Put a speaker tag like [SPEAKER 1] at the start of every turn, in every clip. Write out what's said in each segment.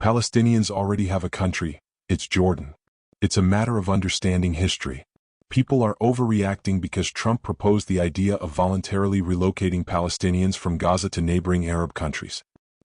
[SPEAKER 1] Palestinians already have a country, it's Jordan. It's a matter of understanding history. People are overreacting because Trump proposed the idea of voluntarily relocating Palestinians from Gaza to neighboring Arab countries.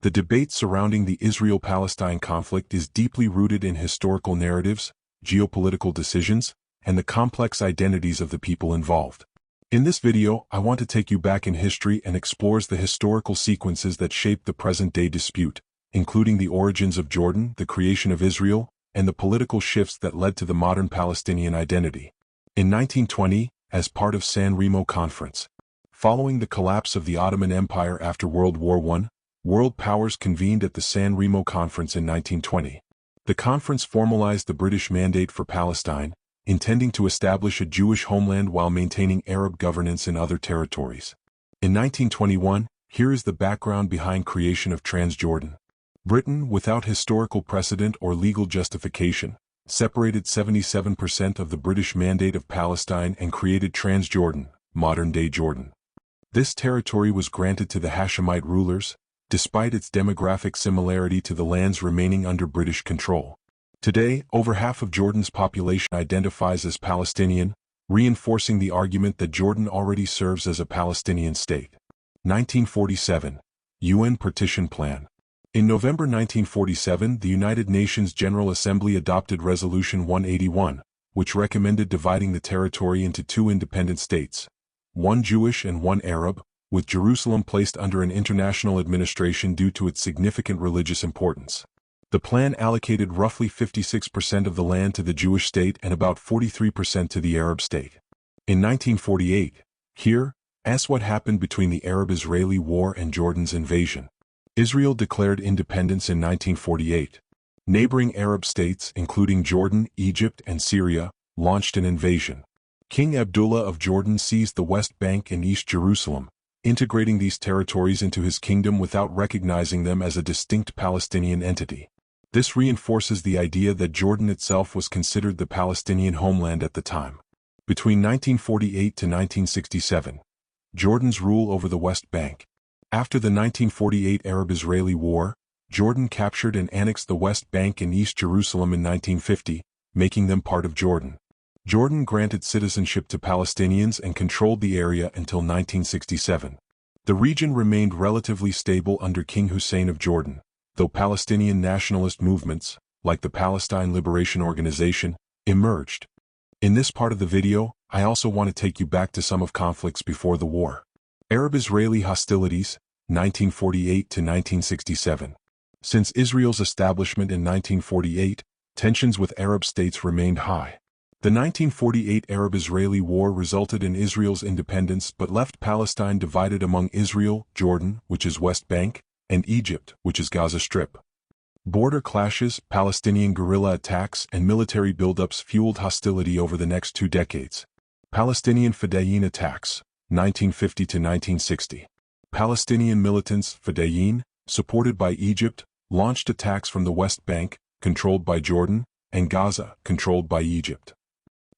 [SPEAKER 1] The debate surrounding the Israel-Palestine conflict is deeply rooted in historical narratives, geopolitical decisions, and the complex identities of the people involved. In this video, I want to take you back in history and explores the historical sequences that shaped the present-day dispute, including the origins of Jordan, the creation of Israel, and the political shifts that led to the modern Palestinian identity. In 1920, as part of San Remo Conference, following the collapse of the Ottoman Empire after World War I, world powers convened at the San Remo Conference in 1920. The conference formalized the British Mandate for Palestine, intending to establish a Jewish homeland while maintaining Arab governance in other territories. In 1921, here is the background behind creation of Transjordan. Britain, without historical precedent or legal justification, separated 77% of the British Mandate of Palestine and created Transjordan, modern-day Jordan. This territory was granted to the Hashemite rulers, despite its demographic similarity to the lands remaining under British control. Today, over half of Jordan's population identifies as Palestinian, reinforcing the argument that Jordan already serves as a Palestinian state. 1947. UN Partition Plan. In November 1947, the United Nations General Assembly adopted Resolution 181, which recommended dividing the territory into two independent states, one Jewish and one Arab, with Jerusalem placed under an international administration due to its significant religious importance. The plan allocated roughly 56% of the land to the Jewish state and about 43% to the Arab state. In 1948, here's what happened between the Arab-Israeli War and Jordan's invasion. Israel declared independence in 1948. Neighboring Arab states, including Jordan, Egypt, and Syria, launched an invasion. King Abdullah of Jordan seized the West Bank and East Jerusalem, integrating these territories into his kingdom without recognizing them as a distinct Palestinian entity. This reinforces the idea that Jordan itself was considered the Palestinian homeland at the time. Between 1948 to 1967, Jordan's rule over the West Bank. After the 1948 Arab-Israeli War, Jordan captured and annexed the West Bank and East Jerusalem in 1950, making them part of Jordan. Jordan granted citizenship to Palestinians and controlled the area until 1967. The region remained relatively stable under King Hussein of Jordan, though Palestinian nationalist movements, like the Palestine Liberation Organization, emerged. In this part of the video, I also want to take you back to some of conflicts before the war. Arab-Israeli hostilities, 1948 to 1967. Since Israel's establishment in 1948, tensions with Arab states remained high. The 1948 Arab-Israeli War resulted in Israel's independence but left Palestine divided among Israel, Jordan, which is West Bank, and Egypt, which is Gaza Strip. Border clashes, Palestinian guerrilla attacks, and military buildups fueled hostility over the next 2 decades. Palestinian Fedayeen attacks, 1950 to 1960. Palestinian militants, Fedayeen, supported by Egypt, launched attacks from the West Bank, controlled by Jordan, and Gaza, controlled by Egypt.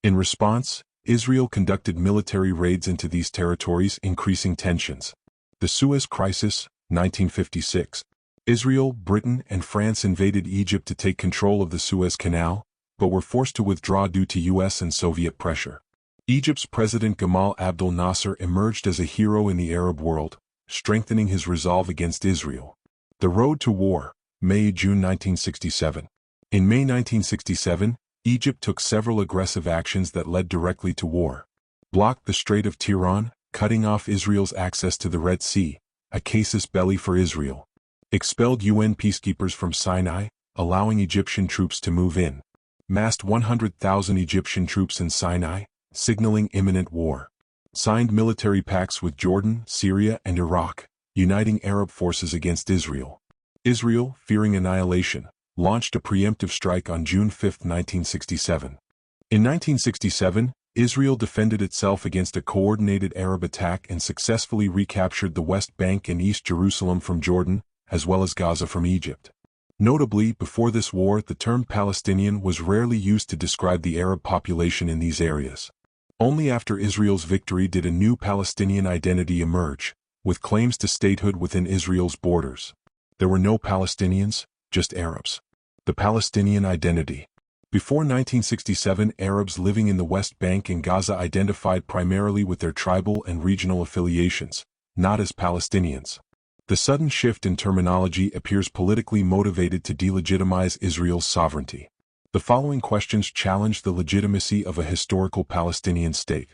[SPEAKER 1] In response, Israel conducted military raids into these territories, increasing tensions. The Suez Crisis, 1956. Israel, Britain, and France invaded Egypt to take control of the Suez Canal, but were forced to withdraw due to US and Soviet pressure. Egypt's President Gamal Abdel Nasser emerged as a hero in the Arab world, strengthening his resolve against Israel. The road to war, May-June 1967. In May 1967, Egypt took several aggressive actions that led directly to war. Blocked the Strait of Tiran, cutting off Israel's access to the Red Sea, a casus belli for Israel. Expelled UN peacekeepers from Sinai, allowing Egyptian troops to move in. Massed 100,000 Egyptian troops in Sinai, signaling imminent war. Signed military pacts with Jordan, Syria, and Iraq, uniting Arab forces against Israel. Israel, fearing annihilation, launched a preemptive strike on June 5, 1967. In 1967, Israel defended itself against a coordinated Arab attack and successfully recaptured the West Bank and East Jerusalem from Jordan, as well as Gaza from Egypt. Notably, before this war, the term Palestinian was rarely used to describe the Arab population in these areas. Only after Israel's victory did a new Palestinian identity emerge, with claims to statehood within Israel's borders. There were no Palestinians, just Arabs. The Palestinian identity. Before 1967, Arabs living in the West Bank and Gaza identified primarily with their tribal and regional affiliations, not as Palestinians. The sudden shift in terminology appears politically motivated to delegitimize Israel's sovereignty. The following questions challenge the legitimacy of a historical Palestinian state.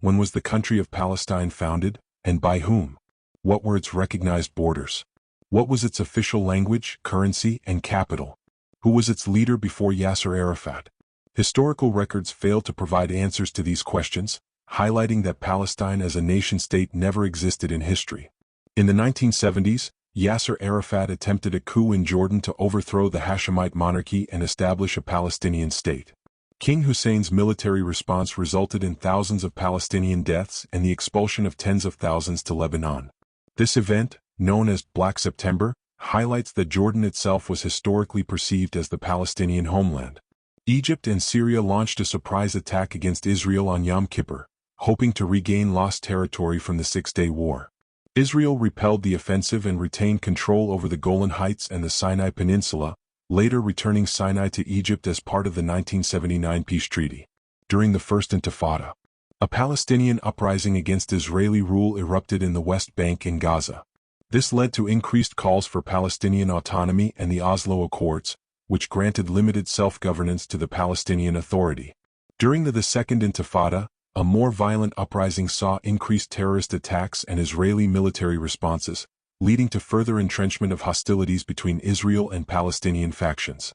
[SPEAKER 1] When was the country of Palestine founded, and by whom? What were its recognized borders? What was its official language, currency, and capital? Who was its leader before Yasser Arafat? Historical records fail to provide answers to these questions, highlighting that Palestine as a nation-state never existed in history. In the 1970s, Yasser Arafat attempted a coup in Jordan to overthrow the Hashemite monarchy and establish a Palestinian state. King Hussein's military response resulted in thousands of Palestinian deaths and the expulsion of tens of thousands to Lebanon. This event, known as Black September, highlights that Jordan itself was historically perceived as the Palestinian homeland. Egypt and Syria launched a surprise attack against Israel on Yom Kippur, hoping to regain lost territory from the Six-Day War. Israel repelled the offensive and retained control over the Golan Heights and the Sinai Peninsula, later returning Sinai to Egypt as part of the 1979 peace treaty. During the First Intifada, a Palestinian uprising against Israeli rule erupted in the West Bank and Gaza. This led to increased calls for Palestinian autonomy and the Oslo Accords, which granted limited self-governance to the Palestinian Authority. During the Second Intifada, a more violent uprising saw increased terrorist attacks and Israeli military responses, leading to further entrenchment of hostilities between Israel and Palestinian factions.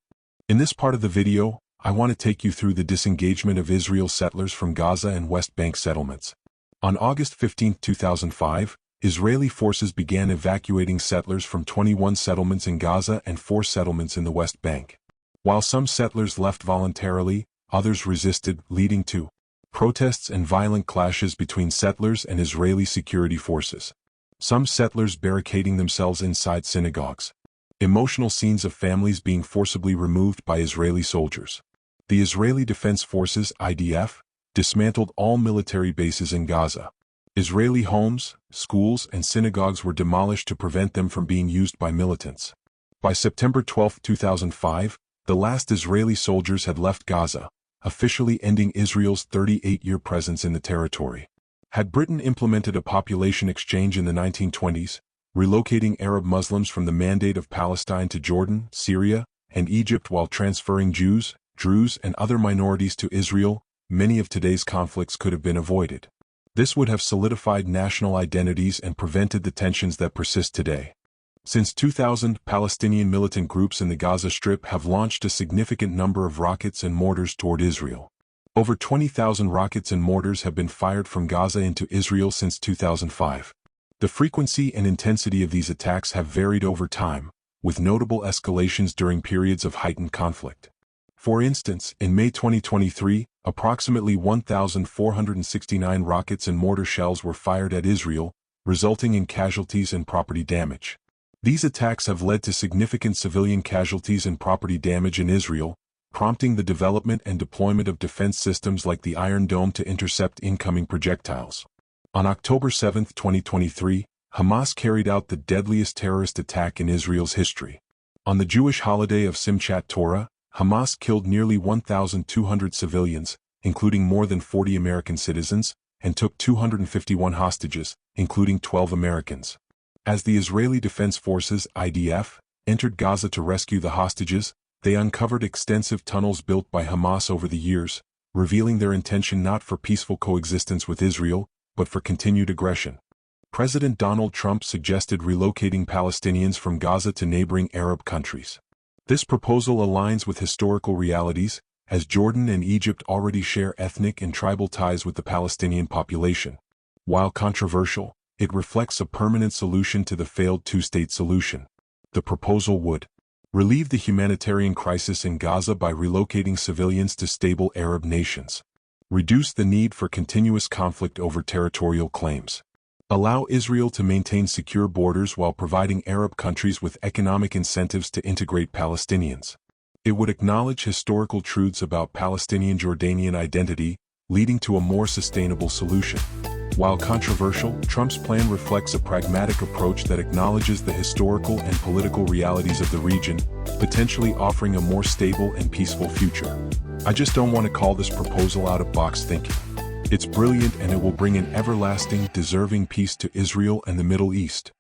[SPEAKER 1] In this part of the video, I want to take you through the disengagement of Israel settlers from Gaza and West Bank settlements. On August 15, 2005, Israeli forces began evacuating settlers from 21 settlements in Gaza and 4 settlements in the West Bank. While some settlers left voluntarily, others resisted, leading to protests and violent clashes between settlers and Israeli security forces. Some settlers barricading themselves inside synagogues. Emotional scenes of families being forcibly removed by Israeli soldiers. The Israeli Defense Forces (IDF) dismantled all military bases in Gaza. Israeli homes, schools, and synagogues were demolished to prevent them from being used by militants. By September 12, 2005, the last Israeli soldiers had left Gaza, officially ending Israel's 38-year presence in the territory. Had Britain implemented a population exchange in the 1920s, relocating Arab Muslims from the Mandate of Palestine to Jordan, Syria, and Egypt while transferring Jews, Druze, and other minorities to Israel, many of today's conflicts could have been avoided. This would have solidified national identities and prevented the tensions that persist today. Since 2000, Palestinian militant groups in the Gaza Strip have launched a significant number of rockets and mortars toward Israel. Over 20,000 rockets and mortars have been fired from Gaza into Israel since 2005. The frequency and intensity of these attacks have varied over time, with notable escalations during periods of heightened conflict. For instance, in May 2023, approximately 1,469 rockets and mortar shells were fired at Israel, resulting in casualties and property damage. These attacks have led to significant civilian casualties and property damage in Israel, prompting the development and deployment of defense systems like the Iron Dome to intercept incoming projectiles. On October 7, 2023, Hamas carried out the deadliest terrorist attack in Israel's history. On the Jewish holiday of Simchat Torah, Hamas killed nearly 1,200 civilians, including more than 40 American citizens, and took 251 hostages, including 12 Americans. As the Israeli Defense Forces (IDF) entered Gaza to rescue the hostages, they uncovered extensive tunnels built by Hamas over the years, revealing their intention not for peaceful coexistence with Israel, but for continued aggression. President Donald Trump suggested relocating Palestinians from Gaza to neighboring Arab countries. This proposal aligns with historical realities, as Jordan and Egypt already share ethnic and tribal ties with the Palestinian population. While controversial, it reflects a permanent solution to the failed two-state solution. The proposal would relieve the humanitarian crisis in Gaza by relocating civilians to stable Arab nations, reduce the need for continuous conflict over territorial claims, allow Israel to maintain secure borders while providing Arab countries with economic incentives to integrate Palestinians. It would acknowledge historical truths about Palestinian Jordanian identity, leading to a more sustainable solution. While controversial, Trump's plan reflects a pragmatic approach that acknowledges the historical and political realities of the region, potentially offering a more stable and peaceful future. I just don't want to call this proposal out-of-box thinking. It's brilliant and it will bring an everlasting, deserving peace to Israel and the Middle East.